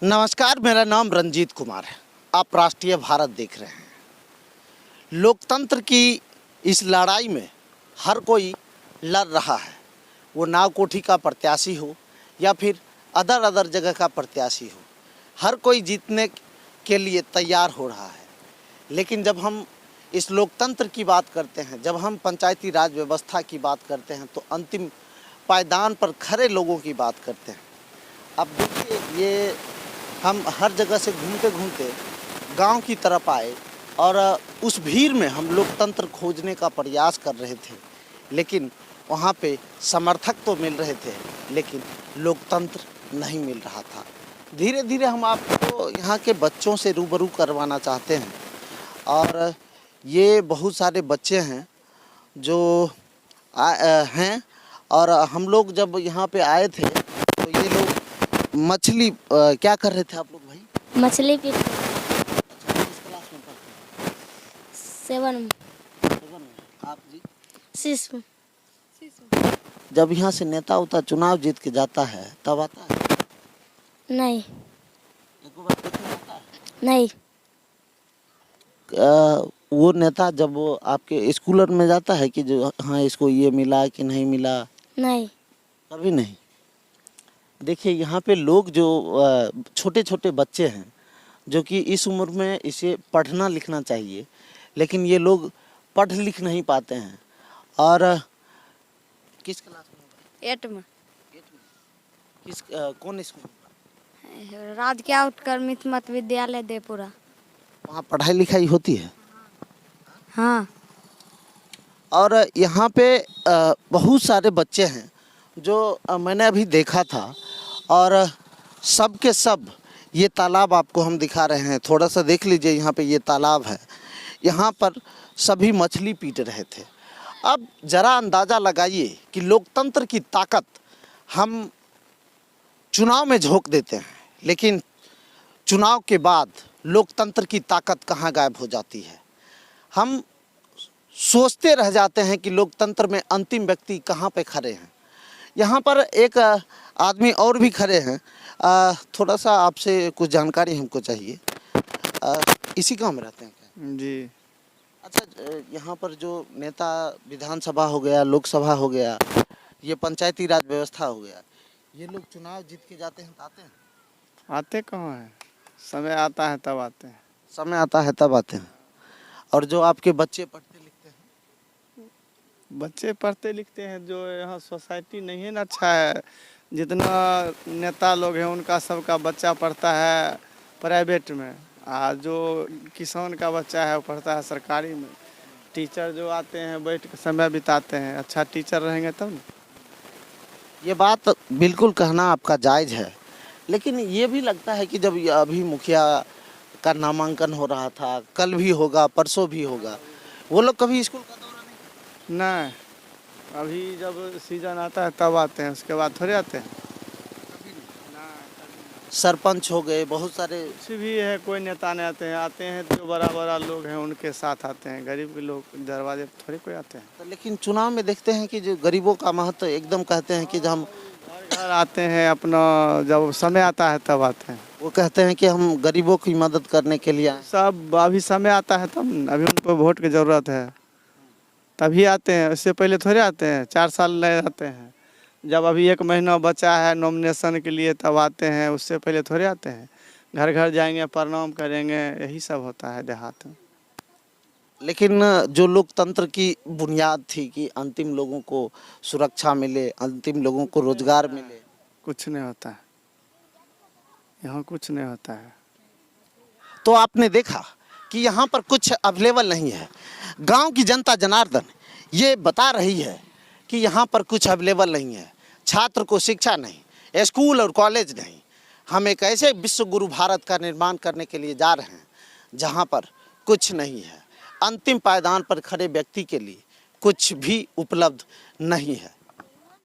नमस्कार, मेरा नाम रंजीत कुमार है। आप राष्ट्रीय भारत देख रहे हैं। लोकतंत्र की इस लड़ाई में हर कोई लड़ रहा है, वो नाव कोठी का प्रत्याशी हो या फिर अदर जगह का प्रत्याशी हो, हर कोई जीतने के लिए तैयार हो रहा है। लेकिन जब हम इस लोकतंत्र की बात करते हैं, जब हम पंचायती राज व्यवस्था की बात करते हैं, तो अंतिम पायदान पर खड़े लोगों की बात करते हैं। अब देखिए, ये हम हर जगह से घूमते घूमते गांव की तरफ आए और उस भीड़ में हम लोकतंत्र खोजने का प्रयास कर रहे थे, लेकिन वहाँ पे समर्थक तो मिल रहे थे, लेकिन लोकतंत्र नहीं मिल रहा था। धीरे धीरे हम आपको यहाँ के बच्चों से रूबरू करवाना चाहते हैं, और ये बहुत सारे बच्चे हैं जो हैं। और हम लोग जब यहाँ पे आए थे तो ये लोग मछली क्या कर रहे थे आप लोग भाई? मछली पीट। अच्छा, किस क्लास में पढ़ते हैं? 7 में। 7 में। आप जी? 6 में। जब यहाँ से नेता उता चुनाव जीत के जाता है तब आता है? नहीं। एक बार देखने आता है? नहीं। वो नेता जब वो आपके स्कूलर में जाता है कि जो हाँ इसको ये मिला कि नहीं मिला? नहीं। कभी नहीं। देखिए, यहाँ पे लोग जो छोटे छोटे बच्चे हैं जो कि इस उम्र में इसे पढ़ना लिखना चाहिए, लेकिन ये लोग पढ़ लिख नहीं पाते हैं। और किस क्लास में? 8 में। किस कौन स्कूल में? राजकीय उत्कर मित्र मत विद्यालय देपुरा। वहाँ पढ़ाई लिखाई होती है? हाँ। और यहाँ पे बहुत सारे बच्चे हैं जो मैंने अभी देखा था, और सब के सब ये तालाब आपको हम दिखा रहे हैं। थोड़ा सा देख लीजिए, यहाँ पे ये तालाब है, यहाँ पर सभी मछली पीट रहे थे। अब ज़रा अंदाज़ा लगाइए कि लोकतंत्र की ताकत हम चुनाव में झोंक देते हैं, लेकिन चुनाव के बाद लोकतंत्र की ताकत कहाँ गायब हो जाती है। हम सोचते रह जाते हैं कि लोकतंत्र में अंतिम व्यक्ति कहाँ पे खड़े हैं। यहाँ पर एक आदमी और भी खड़े हैं। थोड़ा सा आपसे कुछ जानकारी हमको चाहिए। इसी गांव में रहते हैं क्या? जी। अच्छा, यहाँ पर जो नेता विधानसभा हो गया, लोकसभा हो गया, ये पंचायती राज व्यवस्था हो गया, ये लोग चुनाव जीत के जाते हैं तो आते हैं? आते कहाँ हैं, समय आता है तब आते हैं। समय आता है तब आते हैं। और जो आपके बच्चे पढ़ते लिखते हैं? बच्चे पढ़ते लिखते हैं, जो यहाँ सोसाइटी नहीं है ना अच्छा है, जितना नेता लोग हैं उनका सबका बच्चा पढ़ता है प्राइवेट में, और जो किसान का बच्चा है वो पढ़ता है सरकारी में। टीचर जो आते हैं बैठ के समय बिताते हैं, अच्छा टीचर रहेंगे तब ना। ये बात बिल्कुल कहना आपका जायज़ है, लेकिन ये भी लगता है कि जब अभी मुखिया का नामांकन हो रहा था, कल भी होगा, परसों भी होगा, वो लोग कभी स्कूल का दौरा नहीं? नहीं, अभी जब सीजन आता है तब आते हैं, उसके बाद थोड़े आते हैं। सरपंच हो गए, बहुत सारे कुछ भी है, कोई नेता नहीं आते हैं जो बड़ा बड़ा लोग हैं उनके साथ आते हैं, गरीब के लोग दरवाजे पर थोड़े कोई आते हैं। तो लेकिन चुनाव में देखते हैं कि जो गरीबों का महत्व एकदम कहते हैं कि जब हम घर आते हैं, अपना जब समय आता है तब आते हैं। वो कहते हैं कि हम गरीबों की मदद करने के लिए आए। सब अभी समय आता है तब न, अभी उनको वोट की ज़रूरत है तभी आते हैं, इससे पहले थोड़े आते हैं, 4 साल नहीं आते हैं। जब अभी 1 महीना बचा है नॉमिनेशन के लिए तब आते हैं, उससे पहले थोड़े आते हैं। घर घर जाएंगे, प्रणाम करेंगे, यही सब होता है देहात में। लेकिन जो लोकतंत्र की बुनियाद थी कि अंतिम लोगों को सुरक्षा मिले, अंतिम लोगों को रोजगार मिले, कुछ नहीं होता है, यहाँ कुछ नहीं होता है। तो आपने देखा कि यहाँ पर कुछ अवेलेबल नहीं है। गांव की जनता जनार्दन ये बता रही है कि यहाँ पर कुछ अवेलेबल नहीं है। छात्र को शिक्षा नहीं, स्कूल और कॉलेज नहीं। हम एक ऐसे विश्व गुरु भारत का निर्माण करने के लिए जा रहे हैं जहाँ पर कुछ नहीं है। अंतिम पायदान पर खड़े व्यक्ति के लिए कुछ भी उपलब्ध नहीं है।